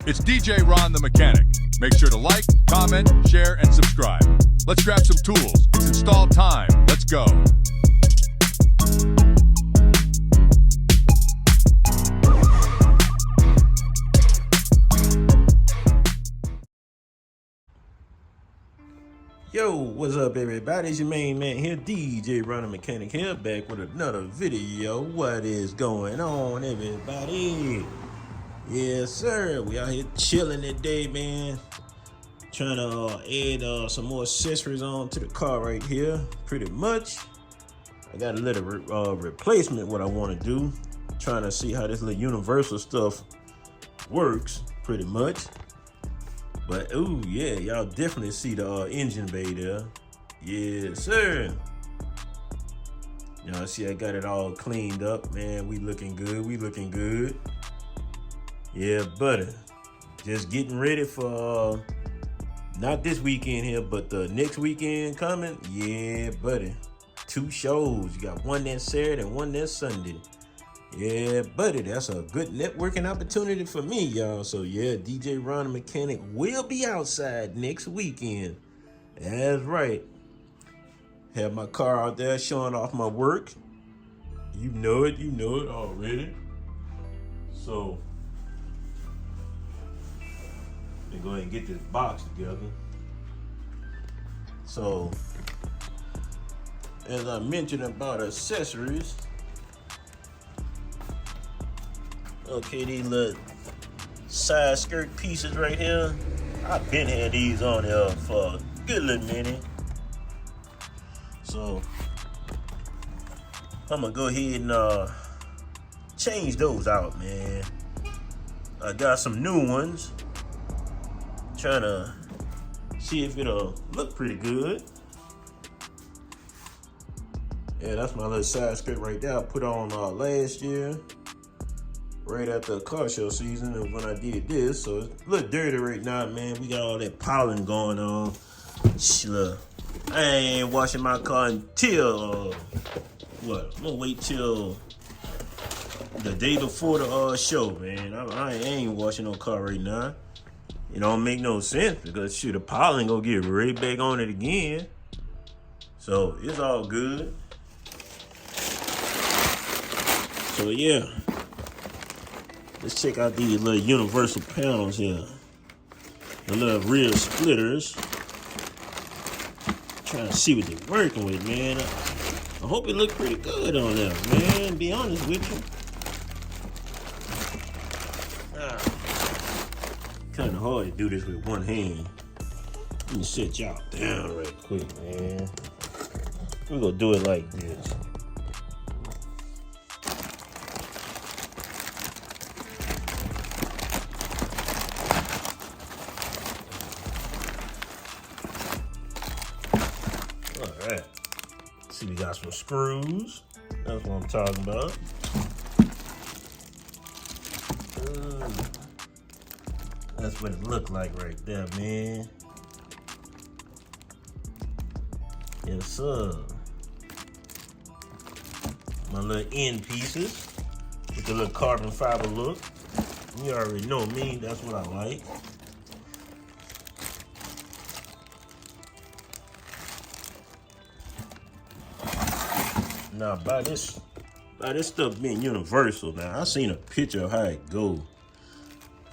It's DJ Ron the Mechanic. Make sure to like, comment, share, and subscribe. Let's grab some tools. It's install time. Let's go. Yo, what's up everybody? It's your main man here, DJ Ron the Mechanic here, back with another video. What is going on, everybody? Yes, sir. We out here chilling today, man. Trying to add some more accessories on to the car right here. Pretty much. I got a little replacement what I want to do. Trying to see how this little universal stuff works, pretty much. But, ooh, yeah, y'all definitely see the engine bay there. Yes, sir. Y'all see I got it all cleaned up, man. We looking good. We looking good. Yeah, buddy. Just getting ready for, not this weekend here, but the next weekend coming. Yeah, buddy. 2 shows. You got one that Saturday and one that Sunday. Yeah, buddy, that's a good networking opportunity for me, y'all. So, yeah, DJ Ron the Mechanic will be outside next weekend. That's right. Have my car out there showing off my work. You know it already. So, let me go ahead and get this box together. So, as I mentioned about accessories, okay, these little side skirt pieces right here, I've been had these on there for a good little minute. So I'm gonna go ahead and change those out, man. I got some new ones. Trying to see if it'll look pretty good. Yeah, that's my little side skirt right there I put on last year, right after the car show season, and when I did this. So it's a little dirty right now, man. We got all that pollen going on. Look, I ain't washing my car until what? I'm gonna wait till the day before the show, man. I ain't washing no car right now. It don't make no sense because shoot, the pollen gonna get right back on it again. So it's all good. So yeah. Let's check out these little universal panels here. The little rear splitters. Trying to see what they're working with, man. I hope it look pretty good on there, man. Be honest with you. Kind of hard to do this with one hand. Let me sit y'all down right quick, man. We're gonna do it like this. Alright. See, we got some screws. That's what I'm talking about. That's what it looked like right there, man. Yes, sir. My little end pieces with the little carbon fiber look. You already know me, that's what I like. Now, by this stuff being universal, now I seen a picture of how it go.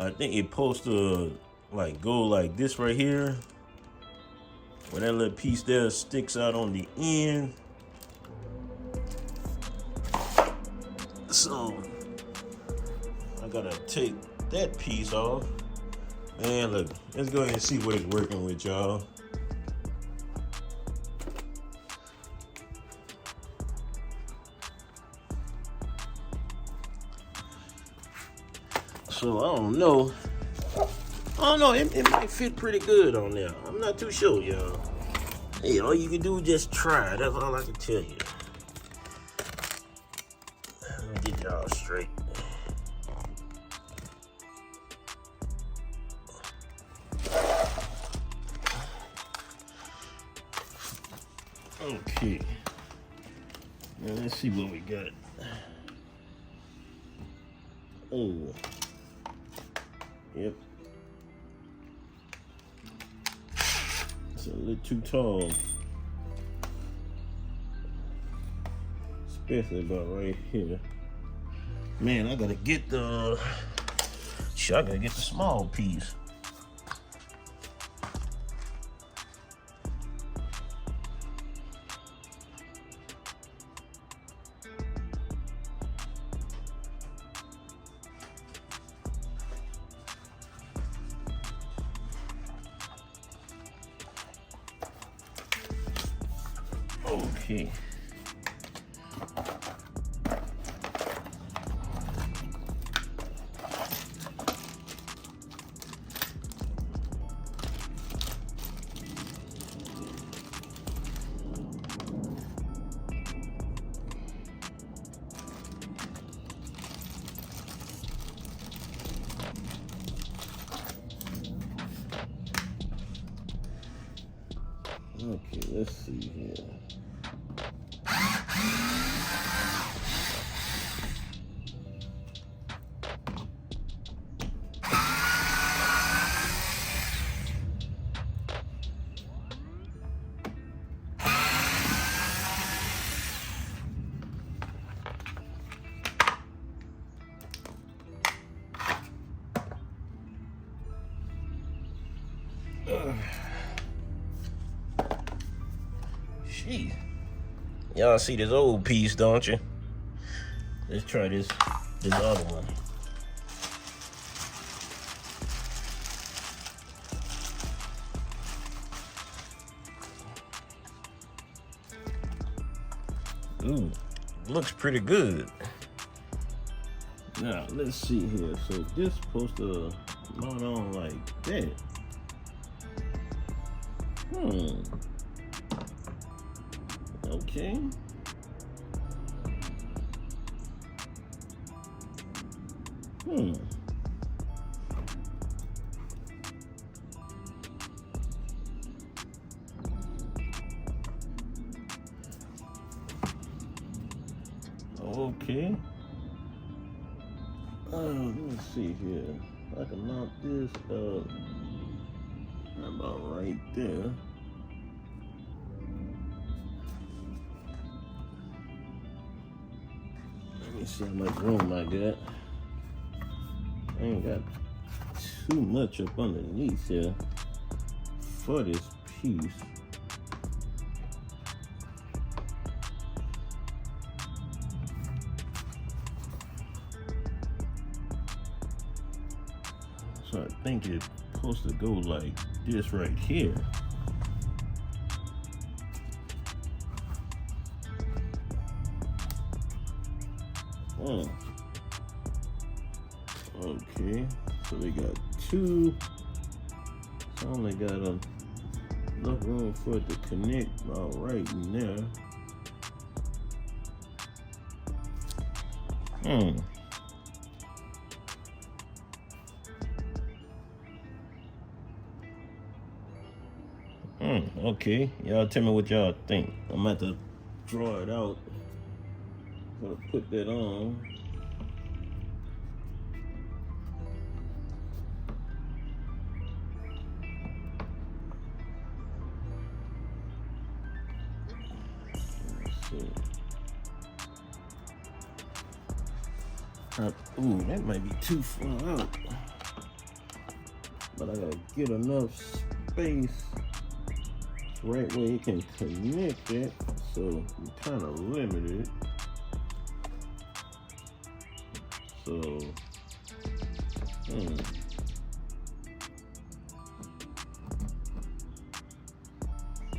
I think it supposed to like go like this right here, where that little piece there sticks out on the end. So I gotta take that piece off. Man, look, let's go ahead and see what it's working with, y'all. So I don't know. It might fit pretty good on there. I'm not too sure, y'all. Hey, all you can do is just try. That's all I can tell you. Let me get y'all straight. Okay. Now let's see what we got. Oh. Yep. It's a little too tall. Especially about right here. Man, I gotta get the small piece. Okay. Okay, let's see here. Gee. Y'all see this old piece, don't you? Let's try this other one. Ooh, looks pretty good. Now, let's see here. So this supposed to mount on like that. Okay. Okay. Let me see here. I can mount this about right there. Let me see how much room I got. I ain't got too much up underneath here for this piece. So I think it's supposed to go like this right here. Okay, so we got two. So I only got enough room for it to connect about right in there. Okay, y'all tell me what y'all think. I'm about to draw it out. I'm gonna put that on. Let's see. Ooh, that might be too far out. But I gotta get enough space right where you can connect it, so I'm kind of limited. So, I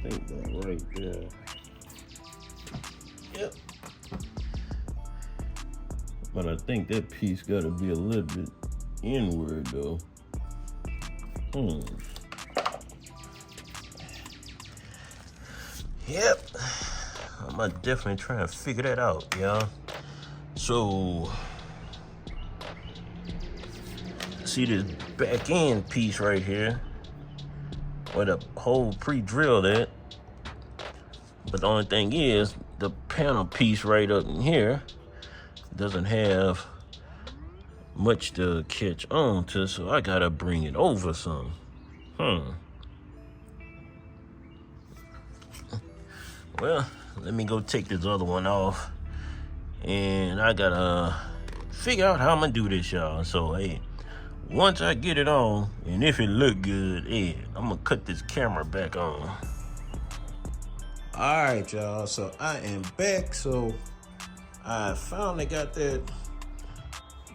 think that right there. Yep. But I think that piece got to be a little bit inward though. Yep, I'm gonna definitely try and figure that out, y'all. So, see this back end piece right here, where the hole pre-drilled at. But the only thing is, the panel piece right up in here doesn't have much to catch on to, so I gotta bring it over some. Well, let me go take this other one off. And I gotta figure out how I'm gonna do this, y'all. So, hey, once I get it on, and if it look good, hey, I'm gonna cut this camera back on. All right, y'all. So I am back. So I finally got the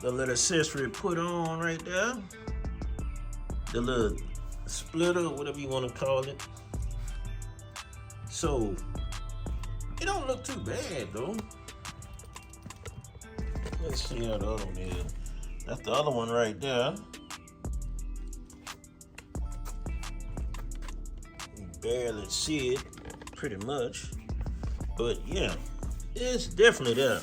little accessory put on right there. The little splitter, whatever you want to call it. So it don't look too bad though. Let's see how the other one is. That's the other one right there. You barely see it, pretty much. But yeah, it's definitely there.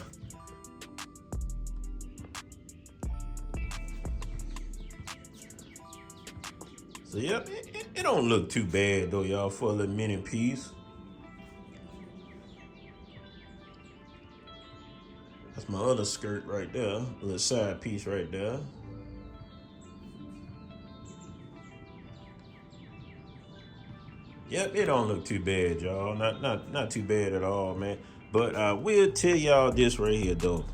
So yeah, it don't look too bad though, y'all, for a little mini piece. That's my other skirt right there, a little side piece right there. Yep, it don't look too bad, y'all. Not too bad at all, man. But I will tell y'all this right here though.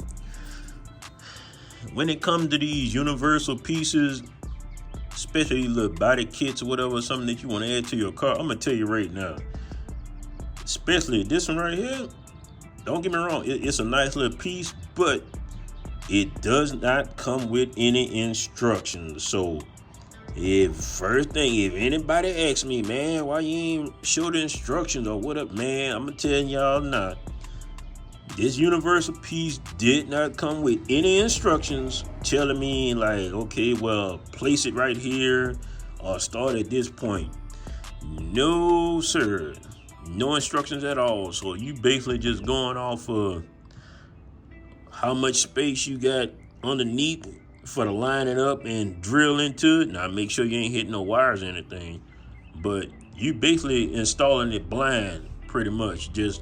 When it comes to these universal pieces, especially little body kits or whatever, something that you want to add to your car, I'm gonna tell you right now. Especially this one right here. Don't get me wrong, it's a nice little piece, but it does not come with any instructions. So if anybody asks me, man, why you ain't show the instructions or what up, man, I'm gonna tell y'all not. This universal piece did not come with any instructions telling me like, okay, well, place it right here or start at this point. No, sir. No instructions at all. So you basically just going off of how much space you got underneath for to line it up and drill into it. Now make sure you ain't hitting no wires or anything. But you basically installing it blind, pretty much. Just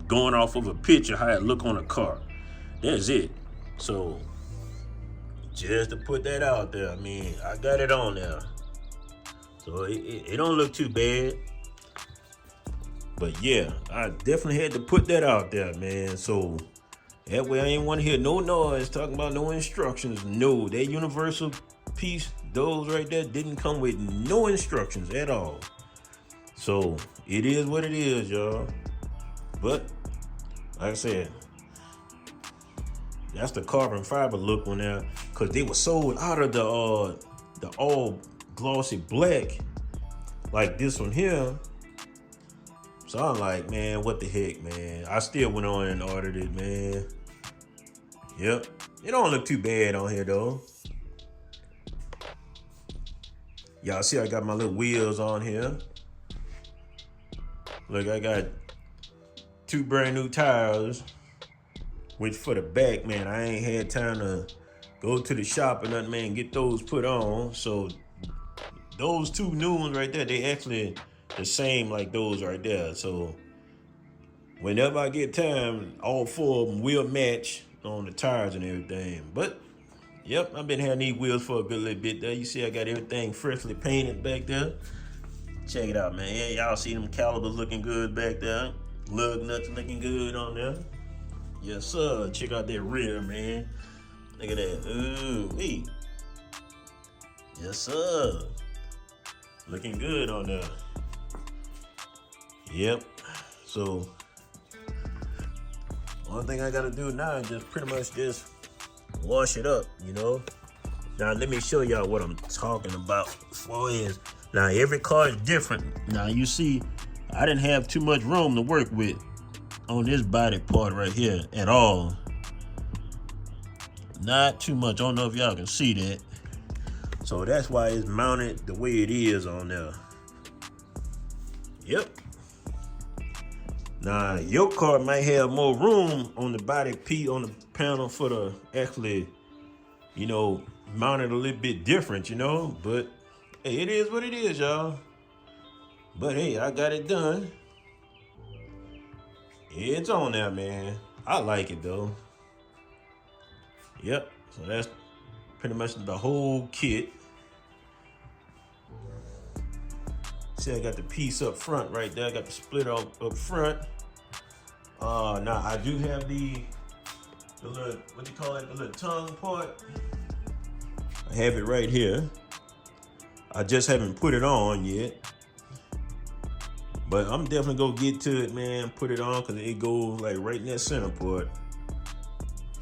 going off of a picture, how it look on a car. That's it. So just to put that out there, I mean, I got it on there. So it don't look too bad. But yeah, I definitely had to put that out there, man. So that way I ain't want to hear no noise talking about no instructions. No, that universal piece, those right there, didn't come with no instructions at all. So it is what it is, y'all. But like I said, that's the carbon fiber look one there, because they were sold out of the all glossy black, like this one here. So I'm like, man, what the heck, man? I still went on and ordered it, man. Yep. It don't look too bad on here, though. Y'all see I got my little wheels on here. Look, I got 2 brand new tires, which for the back, man, I ain't had time to go to the shop or nothing, man, get those put on. So those 2 new ones right there, they actually the same like those right there. So whenever I get time, all 4 of them will match on the tires and everything. But yep, I've been having these wheels for a good little bit there. You see I got everything freshly painted back there. Check it out, man. Yeah, y'all see them calipers looking good back there. Lug nuts looking good on there. Yes, sir. Check out that rear, man. Look at that. Ooh, wee. Yes, sir. Looking good on there. Yep. So one thing I gotta do now is just pretty much just wash it up, you know. Now let me show y'all what I'm talking about. Now every car is different. Now you see, I didn't have too much room to work with on this body part right here at all. Not too much. I don't know if y'all can see that. So that's why it's mounted the way it is on there. Yep. Now, your car might have more room on the body piece, on the panel for the actually, you know, mount it a little bit different, you know. But, hey, it is what it is, y'all. But, hey, I got it done. It's on there, man. I like it, though. Yep. So that's pretty much the whole kit. See, I got the piece up front right there. I got the splitter up front. Now I do have the little, what do you call it, the little tongue part. I have it right here. I just haven't put it on yet. But I'm definitely gonna get to it, man. Put it on, because it goes like right in that center part.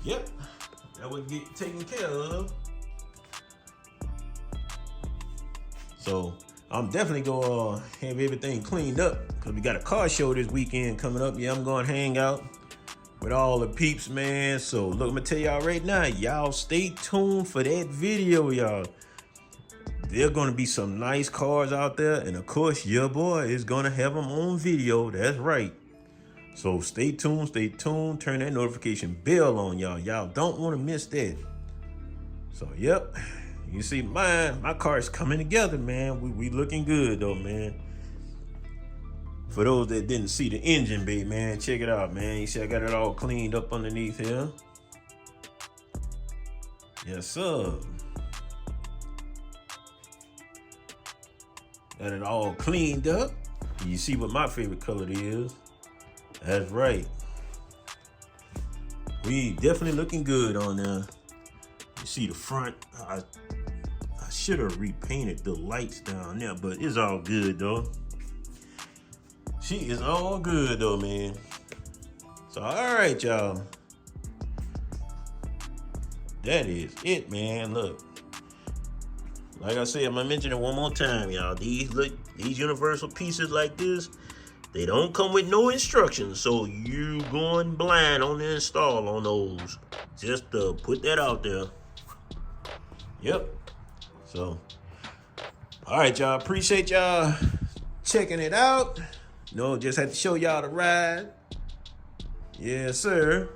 Yep, that would get taken care of. So I'm definitely gonna have everything cleaned up, because we got a car show this weekend coming up. Yeah, I'm gonna hang out with all the peeps, man. So look, I'm gonna tell y'all right now, y'all stay tuned for that video, y'all. There are gonna be some nice cars out there, and of course your boy is gonna have them on video. That's right. So stay tuned, turn that notification bell on, y'all. Y'all don't want to miss that. So yep, you see my car is coming together, man. We looking good though, man. For those that didn't see the engine bay, man, check it out, man. You see I got it all cleaned up underneath here. Yes, sir. Got it all cleaned up. You see what my favorite color is. That's right. We definitely looking good on there. You see the front. I should have repainted the lights down there, but it's all good though. She is all good though, man. So all right, y'all. That is it, man. Look. Like I said, I'm gonna mention it one more time, y'all. These universal pieces like this, they don't come with no instructions, so you going blind on the install on those. Just to put that out there. Yep. So, all right, y'all. Appreciate y'all checking it out. Just had to show y'all the ride. Yes, sir.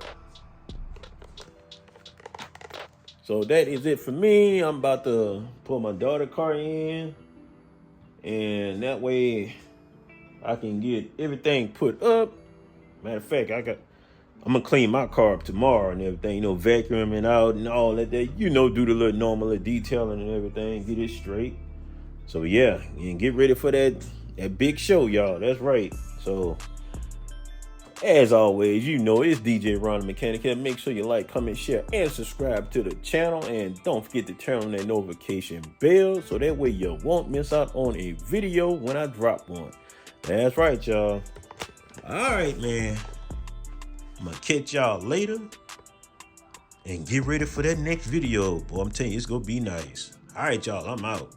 So that is it for me. I'm about to put my daughter's car in, and that way I can get everything put up. Matter of fact, I'm gonna clean my car up tomorrow and everything, vacuuming out and all that, do the little normal detailing and everything, get it straight. So yeah, and get ready for that big show, y'all. That's right. So as always, it's DJ Ron the Mechanic here. Make sure you like, comment, share, and subscribe to the channel. And don't forget to turn on that notification bell, so that way you won't miss out on a video when I drop one. That's right, y'all. All right, man. I'm going to catch y'all later. And get ready for that next video. Boy, I'm telling you, it's going to be nice. All right, y'all. I'm out.